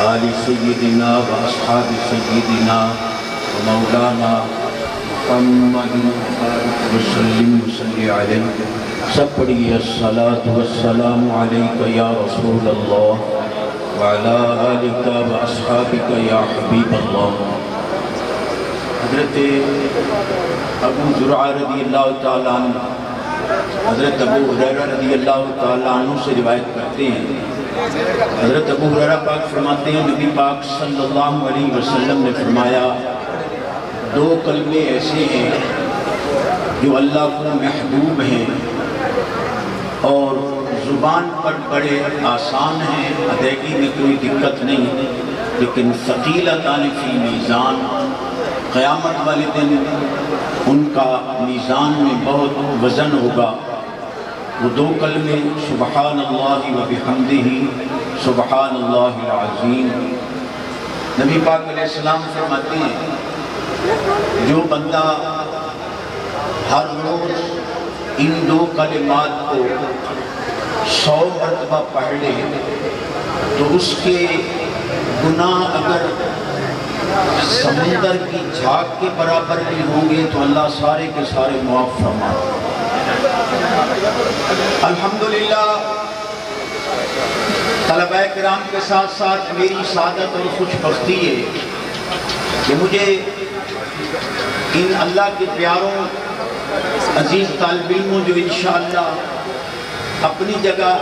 آل سیدنا و اصحاب سیدنا و مولانا محمد وسلم وصلی علیہ. سب پڑھیے الصلاۃ والسلام علیک یا رسول اللہ وعلی آلک و اصحابک یا حبیب اللہ. حضرت ابو زرعہ رضی اللہ تعالیٰ عنہ حضرت ابو ہریرہ رضی اللہ تعالیٰ عنہ سے روایت کرتے ہیں. حضرت ابو ہریرہ پاک فرماتے ہیں نبی پاک صلی اللہ علیہ وسلم نے فرمایا دو کلمے ایسے ہیں جو اللہ کو محبوب ہیں اور زبان پر بڑے آسان ہیں، ادائیگی میں کوئی دقت نہیں، لیکن ثقیلتان فی میزان، قیامت والے دن ان کا میزان میں بہت وزن ہوگا. وہ دو کلمے سبحان اللہ و بحمدہ سبحان اللہ العظیم. نبی پاک علیہ السلام فرماتے ہیں جو بندہ ہر روز ان دو کلمات کو 100 مرتبہ پڑھ لے تو اس کے گناہ اگر سمندر کی جھاگ کے برابر بھی ہوں گے تو اللہ سارے کے سارے معاف فرما. الحمدللہ طلباء کرام کے ساتھ ساتھ میری سعادت اور خوش بختی ہے کہ مجھے ان اللہ کے پیاروں عزیز طالب علموں جو انشاءاللہ اپنی جگہ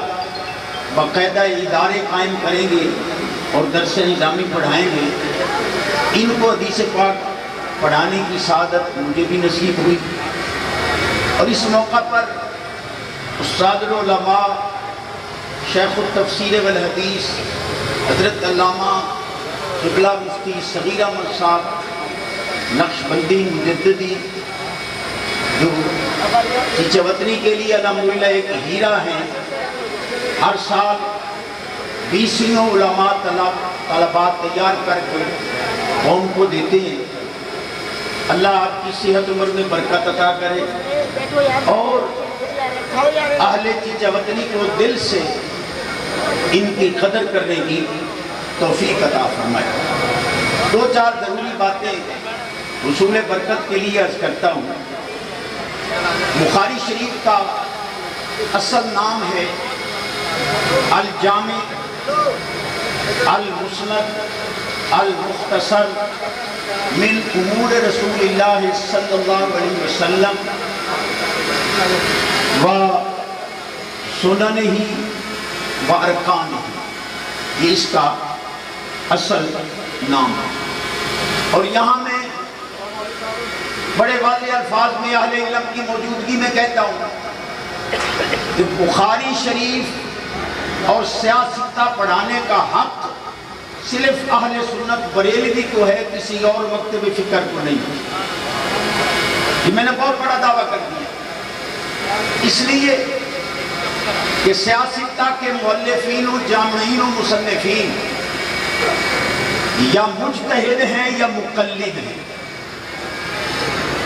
باقاعدہ ادارے قائم کریں گے اور درس نظامی پڑھائیں گے، ان کو حدیث پاک پڑھانے کی سعادت مجھے بھی نصیب ہوئی. اور اس موقع پر استاد العلماء شیخ التفسیر والحدیث حضرت علامہ قبلہ مفتی صغیر احمد صاحب نقشبندی مجددی جو چیچہ وطنی کے لیے الحمدللہ ایک ہیرا ہیں، ہر سال 20 علماء طلبات تیار کر کے قوم کو دیتے ہیں. اللہ آپ کی صحت عمر میں برکت عطا کرے اور اہل چیچہ وطنی کو دل سے ان کی قدر کرنے کی توفیق عطا فرمائے. دو چار ضروری باتیں حصول برکت کے لیے عرض کرتا ہوں. بخاری شریف کا اصل نام ہے الجامع المسند المختصر من امور رسول اللہ صلی اللہ علیہ وسلم و سننہ و ارکانہ. یہ اس کا اصل نام ہے. اور یہاں میں بڑے واضح الفاظ میں اہل علم کی موجودگی میں کہتا ہوں کہ بخاری شریف اور سیاستہ پڑھانے کا حق صرف اہل سنت بریلوی کو ہے، کسی اور مکتب فکر کو نہیں. یہ میں نے بہت بڑا دعویٰ کر دیا، اس لیے کہ سیاستہ کے مؤلفین و جامعین و مصنفین یا مجتہد ہیں یا مقلد ہیں.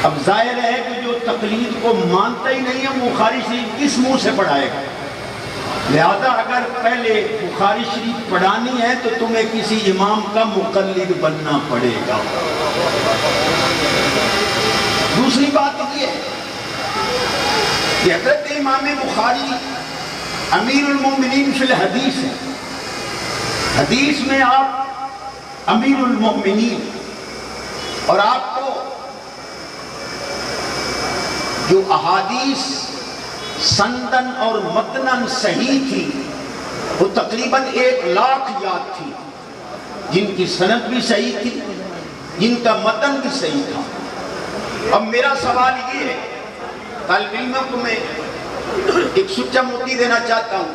اب ظاہر ہے کہ جو تقلید کو مانتا ہی نہیں ہے بخاری شریف کس منہ سے پڑھائے گا. لہذا اگر پہلے بخاری شریف پڑھانی ہے تو تمہیں کسی امام کا مقلد بننا پڑے گا. دوسری بات یہ ہے کہ حضرت امام بخاری امیر المومنین فی الحدیث ہے. حدیث میں آپ امیر المومنین، اور آپ کو جو احادیث سندن اور متنن صحیح تھی وہ تقریباً 1,00,000 یاد تھی، جن کی سند بھی صحیح تھی، جن کا متن بھی صحیح تھا. اب میرا سوال یہ ہے، طالب علموں کو میں ایک سچا موتی دینا چاہتا ہوں.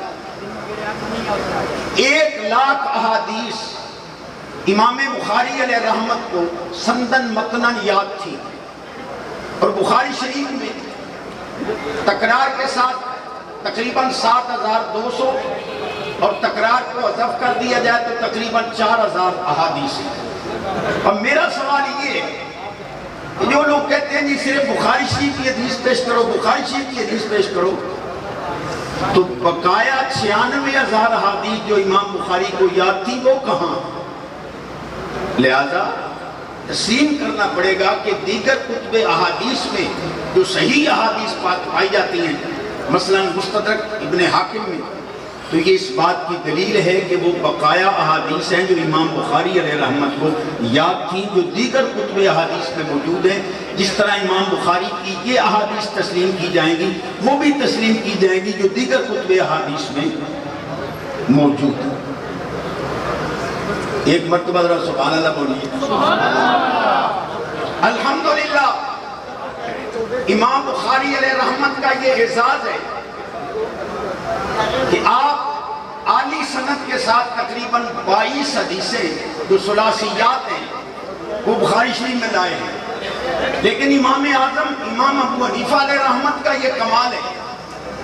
1,00,000 احادیث امام بخاری علیہ رحمت کو سندن متنن یاد تھی، اور بخاری شریف میں تکرار کے ساتھ تقریباً 7,200 اور تکرار کو حذف کر دیا جائے تو تقریباً 4,000 احادیث ہیں. اب میرا سوال یہ ہے کہ جو لوگ کہتے ہیں جی صرف بخاری شریف کی حدیث پیش کرو، بخاری شریف کی حدیث پیش کرو، تو بقایا 96,000 احادیث جو امام بخاری کو یاد تھی وہ کہاں؟ لہذا تسلیم کرنا پڑے گا کہ دیگر کتب احادیث میں جو صحیح احادیث پائی جاتی ہیں، مثلا مستدرک ابن حاکم میں، تو یہ اس بات کی دلیل ہے کہ وہ بقایا احادیث ہیں جو امام بخاری علیہ رحمت کو یاد تھیں، جو دیگر کتب احادیث میں موجود ہیں۔ جس طرح امام بخاری کی یہ احادیث تسلیم کی جائیں گی، وہ بھی تسلیم کی جائیں گی جو دیگر کتب احادیث میں موجود ہیں۔ ایک مرتبہ ذرا سبحان اللہ بولیے۔ الحمدللہ امام بخاری علیہ رحمت کا یہ اعزاز ہے کہ آپ عالی سند کے ساتھ تقریباً 22 حدیثیں جو ثلاثیات ہیں وہ بخاری شریف میں لائے ہیں، لیکن امام اعظم امام ابو حنیفہ علیہ رحمت کا یہ کمال ہے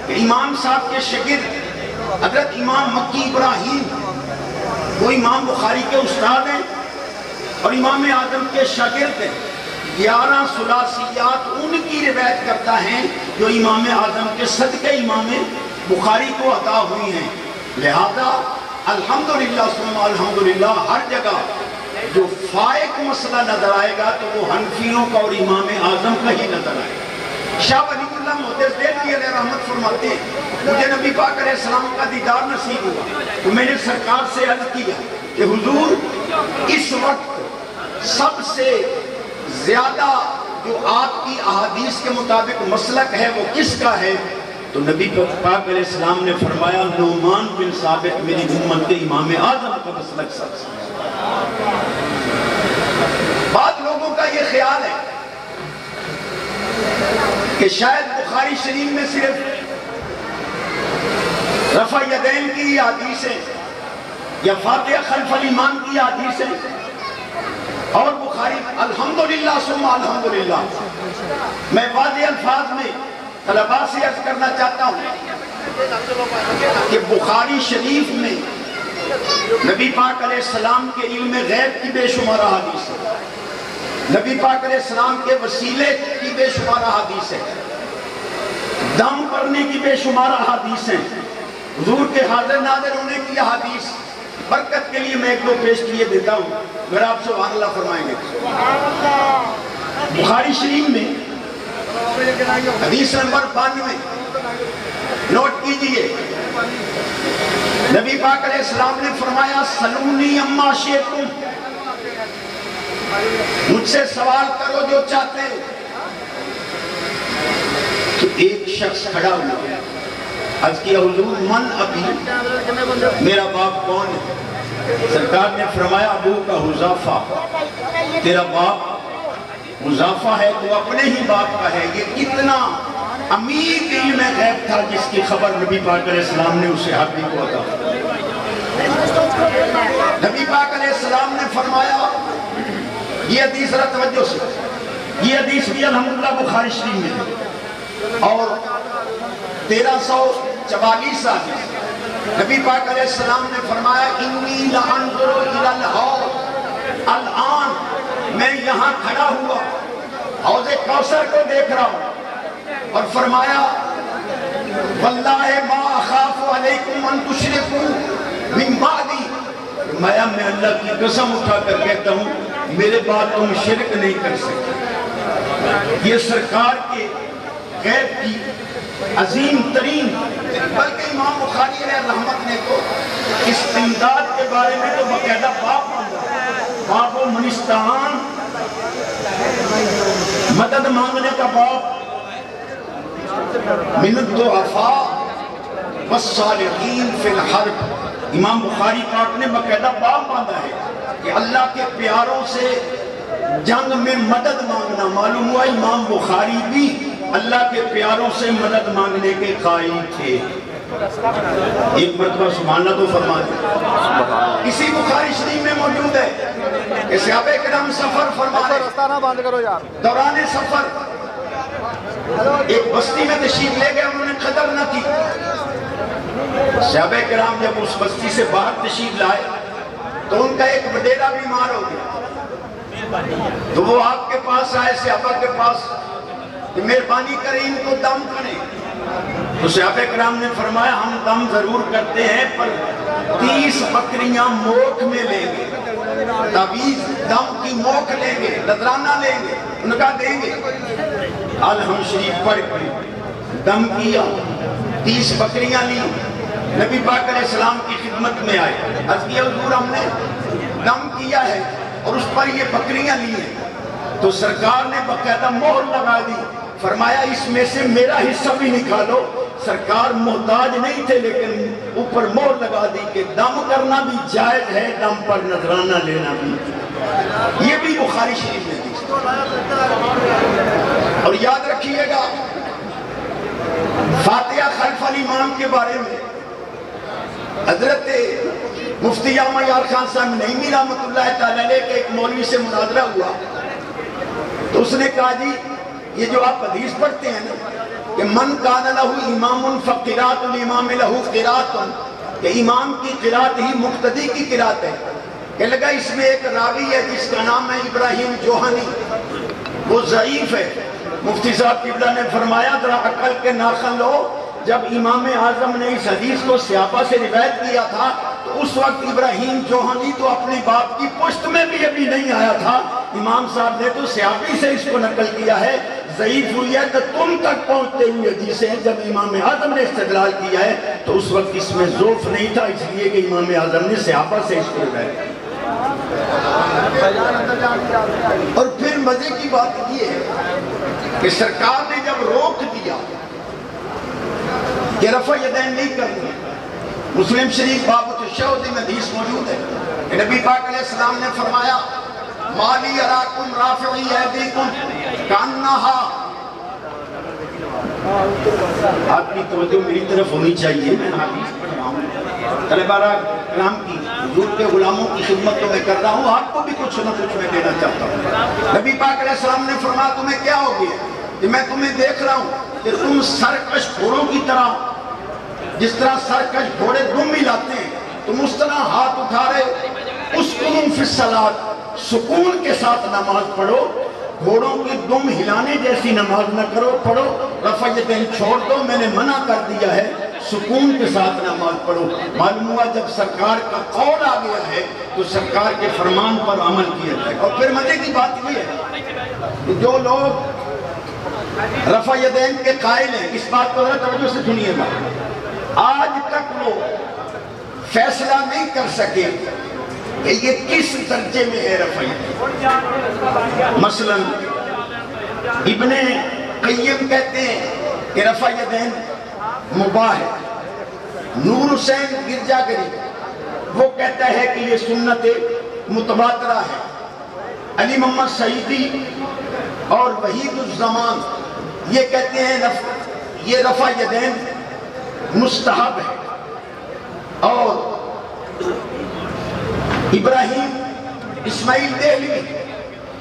کہ امام صاحب کے شاگرد حضرت امام مکی ابراہیم وہ امام بخاری کے استاد ہیں اور امام اعظم کے شاگرد ہیں۔ 11 ثلاثیات ان کی روایت کرتا ہے جو امام اعظم کے صدقے امام بخاری کو عطا ہوئی ہیں۔ لہذا الحمدللہ ثم الحمدللہ ہر جگہ جو فائق مسئلہ نظر آئے گا تو وہ حنفیوں کا اور امام اعظم کا ہی نظر آئے گا۔ شاہ ولی اللہ محدث دہلوی علیہ رحمت فرماتے ہیں مجھے نبی پاک علیہ السلام کا دیدار نصیب ہوا تو میں نے سرکار سے عرض کیا کہ حضور اس وقت سب سے زیادہ جو آپ کی احادیث کے مطابق مسلک ہے وہ کس کا ہے؟ تو نبی پاک علیہ السلام نے فرمایا نعمان بن ثابت میری امت کے امام اعظم کا مسلک سب سے۔ بعض لوگوں کا یہ خیال ہے کہ شاید بخاری شریف میں صرف رفع یدین کی حدیثیں یا فاتحہ خلف الامام کی حدیثیں اور بخاری الحمدللہ ثم الحمدللہ۔ میں واضح الفاظ میں طلباء سے عرض کرنا چاہتا ہوں کہ بخاری شریف میں نبی پاک علیہ السلام کے علم غیب کی بے شمار احادیث ہے، نبی پاک علیہ السلام کے وسیلے کی بے شمار احادیث ہے، دم کرنے کی بے شمار احادیث ہیں، حضور کے حاضر ناظر ہونے کی احادیث۔ برکت کے لیے میں ایک دو پیش کیے دیتا ہوں، اگر آپ سبحان اللہ فرمائیں گے۔ بخاری شریف میں حدیث نمبر 92 نوٹ کیجئے، نبی پاک علیہ السلام نے فرمایا سلونی اما شئتم، مجھ سے سوال کرو جو چاہتے ہو۔ تو ایک شخص کھڑا ہوا عرض کیا حضور من ابی، میرا باپ کون ہے؟ سرکار نے فرمایا ابو کا حذافہ، تیرا باپ حذافہ ہے تو اپنے ہی باپ کا ہے۔ یہ کتنا امیر علم غیب تھا جس کی خبر نبی پاک علیہ السلام نے اسے صحابی کو عطا فرمائی۔ نبی پاک علیہ السلام نے فرمایا یہ حدیث ذرا توجہ سے، یہ حدیث بھی الحمدللہ بخاری شریف میں ہے اور 1344 حدیث۔ نبی پاک علیہ السلام نے فرمایا انی لانظر الی الحوض، الان میں یہاں کھڑا ہوا حوض کوثر کو دیکھ رہا ہوں، اور فرمایا واللہ ما اخاف علیکم ان تشرکوا من بعدی، میں اللہ کی قسم اٹھا کر کہتا ہوں میرے بعد تم شرک نہیں کر سکتے۔ یہ سرکار کے غیب کی عظیم ترین، بلکہ امام بخاری علیہ رحمت نے تو اس امداد کے بارے میں تو باقاعدہ باب مانگا، باب و منستان، مدد مانگنے کا باب، من الضعفاء والصالحین فی الحرب۔ امام بخاری پاک نے باقاعدہ باب باندھا ہے کہ اللہ کے پیاروں سے جنگ میں مدد مانگنا۔ معلوم ہوا امام بخاری بھی اللہ کے پیاروں سے مدد مانگنے کے قائل تھے۔ ایک مرتبہ سبحان اللہ تو فرما دیں۔ اسی بخاری شریف میں موجود ہے کہ صحابہ کرام سفر فرما رہے، دوران سفر ایک بستی میں تشریف لے گئے، انہوں نے قدر نہ کی۔ صحابہ کرام جب اس بستی سے باہر تشریف لائے تو ان کا ایک وڈیرا بیمار ہو گیا، تو وہ آپ کے پاس آئے، صحابہ کے پاس، کہ مہربانی کریں ان کو دم کریں۔ تو صحابہ کرام نے فرمایا ہم دم ضرور کرتے ہیں پر 30 بکریاں موک میں لیں گے، تعویذ دم کی موک لیں گے، نذرانہ لیں گے، ان کا دیں گے۔ ہم شریف پڑھ کے دم کیا، 30 بکریاں لی، نبی پاک علیہ السلام کی خدمت میں آئے، عرض کیا حضور ہم نے دم کیا ہے اور اس پر یہ بکریاں لی ہیں۔ تو سرکار نے باقاعدہ مہر لگا دی، فرمایا اس میں سے میرا حصہ بھی نکالو۔ سرکار محتاج نہیں تھے لیکن اوپر مہر لگا دی کہ دم کرنا بھی جائز ہے، دم پر نذرانہ لینا بھی۔ یہ بھی بخاری شریف میں دی۔ اور یاد رکھیے گا فاتحہ خلف الامام کے بارے میں حضرت مفتی جامع یار خان صاحب نعیمی رحمۃ اللہ تعالیٰ علیہ کے ایک مولوی سے مناظرہ ہوا، تو اس نے کہا جی یہ جو آپ حدیث پڑھتے ہیں نا کہ من کان لہ امام فقراۃ الامام لہ قراۃ، کہ امام کی قرات ہی مقتدی کی قرات ہے۔ کہ لگا اس میں ایک راوی ہے جس کا نام ہے ابراہیم جوہانی، وہ ضعیف ہے۔ مفتی صاحب قبلہ نے فرمایا ذرا عقل کے ناخن لو، جب امام اعظم نے اس حدیث کو صحابہ سے روایت کیا تھا تو اس وقت ابراہیم جوہانی تو اپنے باپ کی پشت میں بھی ابھی نہیں آیا تھا، امام صاحب نے تو صحابی سے اس کو نقل کیا ہے۔ ضعیف ہوئی ہے تو تم تک پہنچتے ہوئے حدیثیں جب امام اعظم نے استدلال کیا ہے تو اس وقت اس میں ضعف نہیں تھا، اس لیے کہ امام اعظم نے صحابہ سے اس کو روایت کیا۔ اور پھر مزے کی بات یہ ہے کہ سرکار نے جب روک دیا کہ رفع یدین نہیں کرنی، مسلم شریف باب التشہد میں حدیث موجود ہے کہ نبی پاک علیہ السلام نے فرمایا مالی اراکم رافعی ایدیکم کانہا، آپ کی توجہ میری طرف ہونی چاہیے، میں حدیث پڑھ رہا ہوں، طلبہ کرام کی حضور کے غلاموں کی خدمت تو میں کر رہا ہوں، آپ کو بھی کچھ نہ کچھ میں دینا چاہتا ہوں۔ نبی پاک علیہ السلام نے فرمایا تمہیں کیا ہو گیا کہ میں تمہیں دیکھ رہا ہوں کہ تم سرکش گھوڑوں کی طرح، جس طرح سرکش گھوڑے دم ملاتے ہیں تم اس طرح ہاتھ اٹھا رہے ہو، اسکن فی الصلاۃ، سکون کے ساتھ نماز پڑھو، گھوڑوں کی دم ہلانے جیسی نماز نہ کرو، پڑھو، رفع یدین چھوڑ دو، میں نے منع کر دیا ہے، سکون کے ساتھ نماز پڑھو۔ معلوم ہوا جب سرکار کا قول آ گیا ہے تو سرکار کے فرمان پر عمل کیا جائے۔ اور پھر مزے کی بات یہ ہے کہ جو لوگ رفع یدین کے قائل ہیں، اس بات کو ذرا توجہ سے سنیے گا، آج تک وہ فیصلہ نہیں کر سکے کہ یہ کس درجے میں ہے رفع یدین۔ مثلا ابن قیم کہتے ہیں کہ رفع یدین مباح ہے، نور حسین گرجا گری وہ کہتا ہے کہ یہ سنت متواترہ ہے، علی محمد سعیدی اور وحید الزمان یہ کہتے ہیں یہ رفع یدین مستحب ہے، اور ابراہیم اسماعیل دہلوی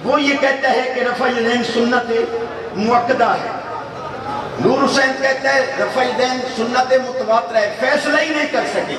وہ یہ کہتا ہے کہ رفع یدین سنت مؤکدہ ہے، نور حسین کہتا ہے رفع یدین سنت متواتر ہے، فیصلہ ہی نہیں کر سکے۔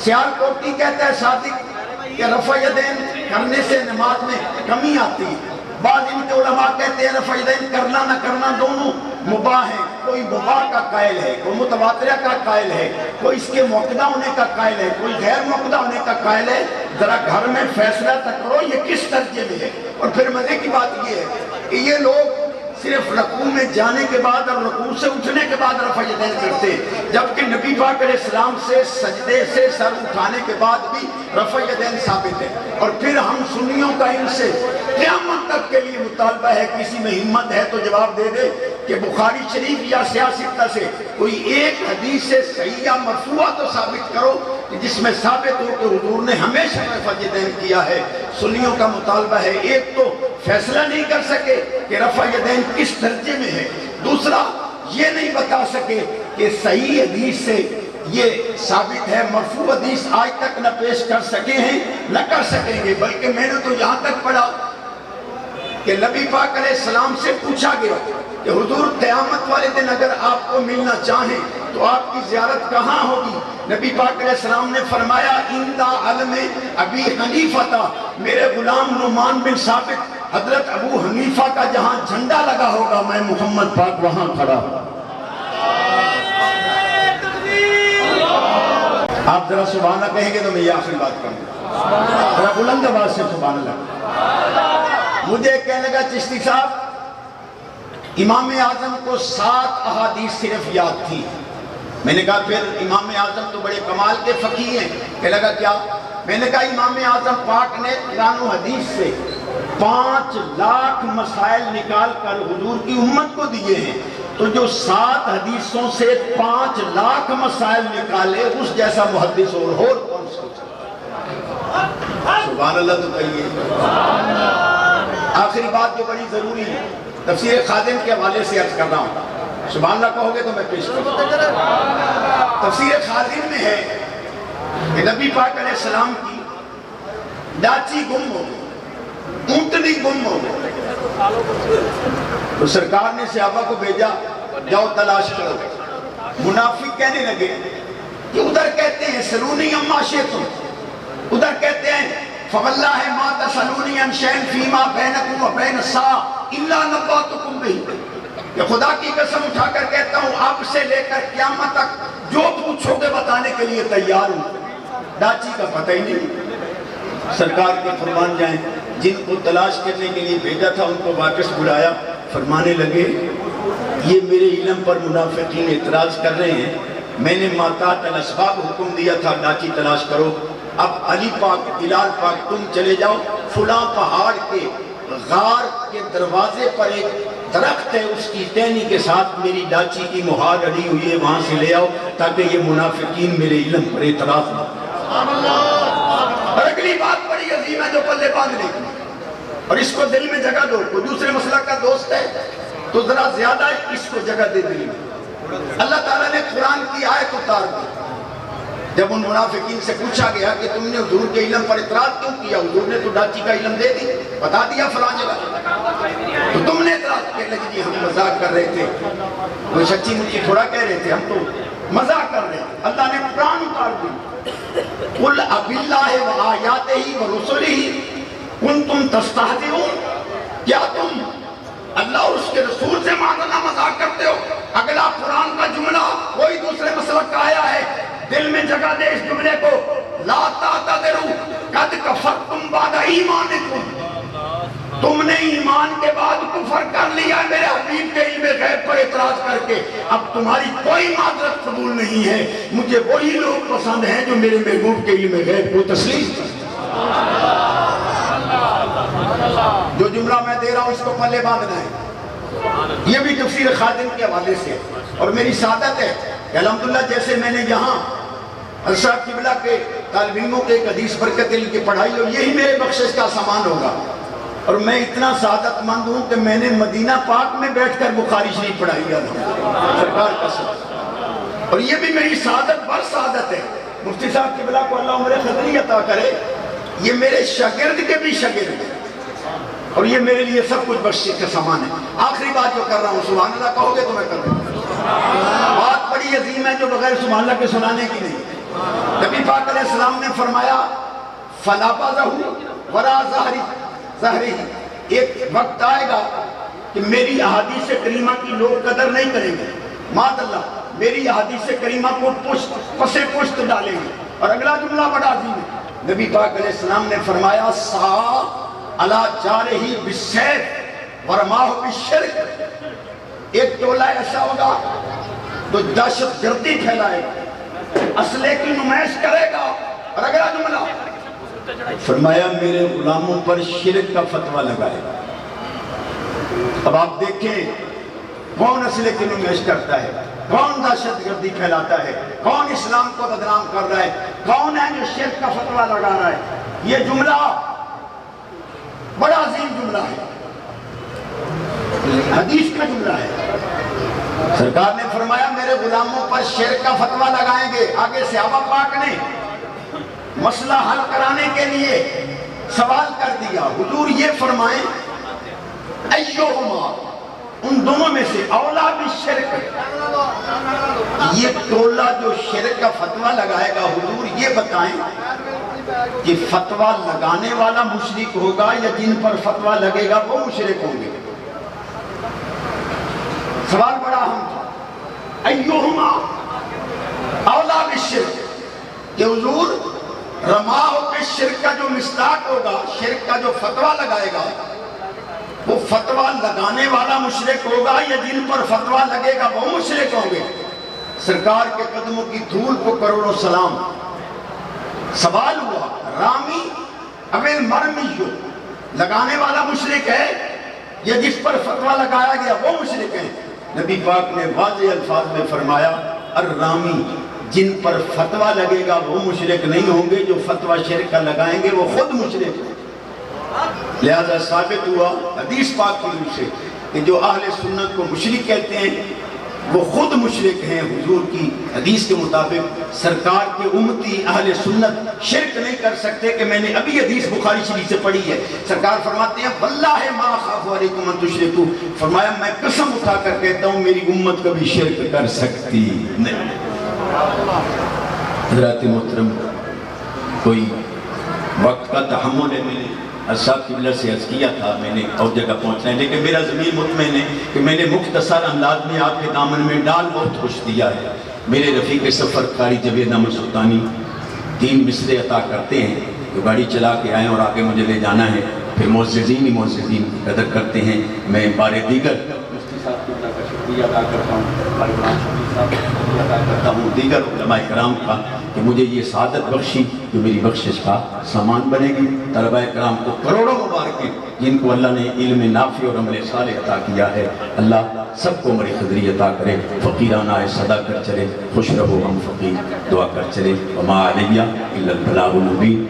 سیال کوٹی کہتا ہے صادق کہ رفع یدین کرنے سے نماز میں کمی آتی ہے، بعض ان کے علماء کہتے ہیں رفع یدین کرنا نہ کرنا دونوں مباح ہیں، کوئی مباح کا قائل ہے، کوئی متواترہ کا قائل ہے، کوئی اس کے موقدہ ہونے کا قائل ہے، کوئی غیر موقدہ ہونے کا قائل ہے، ذرا گھر میں فیصلہ تک کرو یہ کس درجے میں ہے۔ اور پھر مزے کی بات یہ ہے کہ یہ لوگ صرف رکوع میں جانے کے بعد اور رکوع سے اٹھنے کے بعد رفع یدین کرتے ہیں، جبکہ نبی پاک علیہ السلام سے سجدے سے سر اٹھانے کے بعد بھی رفع یدین ثابت ہے۔ اور پھر ہم سنیوں کا ان سے قیامت تک کے لیے مطالبہ ہے، کسی میں ہمت ہے تو جواب دے دے کہ بخاری شریف یا سیاستہ سے کوئی ایک حدیث سے صحیح یا مرفوعہ تو ثابت کرو کہ جس میں ثابت ہو کہ حضور نے ہمیشہ رفع یدین کیا ہے۔ سنیوں کا مطالبہ ہے، ایک تو فیصلہ نہیں کر سکے کہ رفع یدین کس درجے میں ہے، دوسرا یہ نہیں بتا سکے کہ صحیح حدیث سے یہ ثابت ہے، مرفوع حدیث آج تک نہ پیش کر سکے ہیں نہ کر سکیں گے۔ بلکہ میں نے تو یہاں تک پڑھا کہ نبی پاک علیہ السلام سے پوچھا گیا کہ حضور قیامت والے دن اگر آپ کو ملنا چاہیں تو آپ کی زیارت کہاں ہوگی؟ نبی پاک علیہ السلام نے فرمایا عند علم ابی حنیفہ، میرے غلام نعمان بن ثابت حضرت ابو حنیفہ کا جہاں جھنڈا لگا ہوگا میں محمد پاک وہاں کھڑا ہوں۔ آپ ذرا سبحان اللہ کہیں گے تو میں یہ آخری بات کروں گا، ذرا بلند آواز سے سبحان اللہ۔ مجھے کہنے لگا چشتی صاحب امام اعظم کو 7 احادیث صرف یاد تھی۔ میں نے کہا پھر امام اعظم تو بڑے کمال کے فقیہ ہیں۔ کہنے لگا کیا؟ میں نے کہا امام اعظم پاک نے قرآن و حدیث سے 5 لاکھ مسائل نکال کر حضور کی امت کو دیے ہیں، تو جو 7 حدیثوں سے 5 لاکھ مسائل نکالے اس جیسا محدث اور کون سوچا؟ سبحان اللہ تو کہیے۔ آخری بات جو بڑی ضروری ہے، تفسیر خازن کے حوالے سے عرض کر رہا ہوں، سبحان اللہ کہو گے تو میں پیش کروں۔ تفسیر خازن میں ہے کہ نبی پاک علیہ السلام کی ڈاچی گم ہو گئی، اونٹنی گم ہو گئی، تو سرکار نے صحابہ کو بھیجا جاؤ تلاش کرو۔ منافق کہنے لگے کہ ادھر کہتے ہیں سلونی اما شئتم، ادھر کہتے ہیں فواللہ ما تسلونی عن شیء فیما بینکم و بین الساعۃ الا نبأتکم بہ، کہ خدا کی قسم اٹھا کر کہتا ہوں اب سے لے کر قیامت تک جو پوچھو گے بتانے کے لیے تیار ہوں۔ ڈاچی کا پتہ ہی نہیں۔ سرکار کے فرمان جائیں، جن کو تلاش کرنے کے لیے بھیجا تھا ان کو واپس بلایا، فرمانے لگے یہ میرے علم پر منافقین اعتراض کر رہے ہیں، میں نے ماقات الاسباب حکم دیا تھا ڈاچی تلاش کرو، اب علی پاک بلال پاک تم چلے جاؤ، فلاں پہاڑ کے غار کے دروازے پر ایک درخت ہے، اس کی ٹہنی کے ساتھ میری ڈاچی کی مہار اڑی ہوئی ہے، وہاں سے لے آؤ تاکہ یہ منافقین میرے علم پر اعتراض نہ۔ اور اگلی بات بڑی عظیم ہے جو پلے باندھنے کی، اور اس کو دل میں جگہ دو۔ کوئی دوسرے مسلک کا دوست ہے تو ذرا زیادہ اس کو جگہ دے دل میں۔ اللہ تعالیٰ نے قرآن کی آیت اتار دی۔ جب ان منافقین سے پوچھا گیا کہ تم نے حضور کے علم پر اعتراض کیوں کیا، حضور نے تو ڈاچی کا علم دے دی، بتا دیا فلاں جگہ، تو تم نے اعتراض کیا؟ لگی جی ہم مذاق کر رہے تھے، کوئی سچی مچی تھوڑا کہہ رہے تھے، ہم تو مذاق کر رہے تھے۔ اللہ نے قرآن اتار دی، قل اباللہ وآیاتہ ورسلہ کنتم تستہزئون، کیا تم اللہ اور اس کے رسول سے ماننا مذاق کرتے ہو؟ اگلا قرآن کا جملہ کوئی دوسرے مسلک کا آیا ہے، دل میں جگہ دے اس جملے کو، لا تعتذروا قد کفرتم بعد ایمانکم، تم نے ایمان کے بعد کفر کر لیا ہے میرے حبیب کے علم غیب پر اعتراض کر کے، اب تمہاری کوئی معذرت قبول نہیں ہے۔ مجھے وہی لوگ پسند ہیں جو میرے محبوب کے علم غیب کو تسلیم کرتے ہیں۔ جو جملہ میں دے رہا ہوں اس کو پلے باندھنا ہے، یہ بھی تفسیر خازن کے حوالے سے، اور میری سعادت ہے کہ الحمدللہ جیسے میں نے یہاں صاحب قبلہ کے طالب علموں کے ایک حدیث برکت علم کی پڑھائی ہو، یہی میرے بخشش کا سامان ہوگا، اور میں اتنا سعادت مند ہوں کہ میں نے مدینہ پاک میں بیٹھ کر بخاری شریف پڑھائی ہے سرکار کا ساتھ، اور یہ بھی میری سعادت بر سعادت ہے۔ مفتی صاحب قبلہ کو اللہ عمر خضری عطا کرے، یہ میرے شاگرد کے بھی شاگرد ہیں، اور یہ میرے لیے سب کچھ بخشش کا سامان ہے۔ آخری بات جو کر رہا ہوں، سبحان اللہ کہو گے تو میں کر رہا ہوں، بات بڑی عظیم ہے جو بغیر سبحان اللہ کے سنانے کی نہیں۔ نبی پاک علیہ السلام نے فرمایا فَلَبَذَهُ وَرَا ظَهْرِهِ، ایک وقت آئے گا کہ میری احادیث کریمہ کی لوگ قدر نہیں کریں گے، مات اللہ میری احادیث کریمہ کو پس پشت ڈالیں گے۔ اور اگلا جملہ بڑا عظیم ہے، نبی پاک علیہ السلام نے فرمایا سَعَا عَلَى جَارِهِ بِالسَّيْفِ وَرَمَاهُ بِالشِّرْكِ، ایک ٹولہ ایسا ہوگا تو دہشت گردی پھیلائے گا، اسلحے کی نمائش کرے گا، اور اگلا جملہ فرمایا میرے غلاموں پر شرک کا فتویٰ لگائے گا۔ اب آپ دیکھیں کون اسلحے کی نمائش کرتا ہے، کون دہشت گردی پھیلاتا ہے، کون اسلام کو بدنام کر رہا ہے، کون ہے جو شرک کا فتویٰ لگا رہا ہے۔ یہ جملہ بڑا عظیم جملہ ہے، حدیث کا جملہ ہے۔ سرکار نے فرمایا میرے غلاموں پر شرک کا فتویٰ لگائیں گے۔ آگے صحابہ پاک نے مسئلہ حل کرانے کے لیے سوال کر دیا، حضور یہ فرمائیں ایہما، ان دونوں میں سے اولا بالشرک، یہ ٹولہ جو شرک کا فتویٰ لگائے گا، حضور یہ بتائیں کہ فتویٰ لگانے والا مشرک ہوگا یا جن پر فتویٰ لگے گا وہ مشرک ہوں گے؟ سوال بڑا اہم تھا، ایہما اولا بالشرک، کہ حضور رما ہو کے شرک کا جو مصداق ہوگا، شرک کا جو فتویٰ لگائے گا، وہ فتویٰ لگانے والا مشرک ہوگا یا جن پر فتویٰ لگے گا وہ مشرک ہوں گے؟ سرکار کے قدموں کی دھول کو کروڑوں سلام۔ سوال ہوا رامی اویل مرمیو، لگانے والا مشرک ہے یا جس پر فتویٰ لگایا گیا وہ مشرک ہے؟ نبی پاک نے واضح الفاظ میں فرمایا الرامی، جن پر فتویٰ لگے گا وہ مشرک نہیں ہوں گے، جو فتویٰ شرک کا لگائیں گے وہ خود مشرک ہیں۔ لہذا ثابت ہوا حدیث پاک کی روح سے کہ جو اہل سنت کو مشرک کہتے ہیں وہ خود مشرک ہیں۔ حضور کی حدیث کے مطابق سرکار کے امتی اہل سنت شرک نہیں کر سکتے کہ میں نے ابھی حدیث بخاری شریف سے پڑھی ہے۔ سرکار فرماتے ہیں واللہ ما خاف علیکم ان تشرکوا، فرمایا میں قسم اٹھا کر کہتا ہوں میری امت کبھی شرک کر سکتی نہیں۔ حضرات محترم، کوئی وقت کا تحمل ہے، میں نے صاحب قبلہ سے عرض کیا تھا میں نے اور جگہ پہنچنا ہے، لیکن میرا ضمیر مطمئن ہے کہ میں نے مختصر انداز میں آپ کے دامن میں ڈال بہت خوش دیا ہے۔ میرے رفیق سفر قاری جاوید احمد سلطانی 3 مصرے عطا کرتے ہیں، جو گاڑی چلا کے آئیں اور آگے مجھے لے جانا ہے، پھر معززین ہی معززین کی قدر کرتے ہیں۔ میں بار دیگر مفتی صاحب قبلہ کا شکریہ ادا کرتا ہوں، بھائی قرآن شفیع صاحب کا شکریہ ادا کرتا ہوں، دیگر علماء کرام کا کہ مجھے یہ سعادت بخشی جو میری بخشش کا سامان بنے گی۔ طلباء کرام کو کروڑوں مبارکیں جن کو اللہ نے علم نافع اور عمل صالح عطا کیا ہے، اللہ سب کو بڑی قدری عطا کرے۔ فقیرانہ صدا کر چلے، خوش رہو ہم فقیر، دعا کر چلے، وما علیہ الا البلاغ المبین۔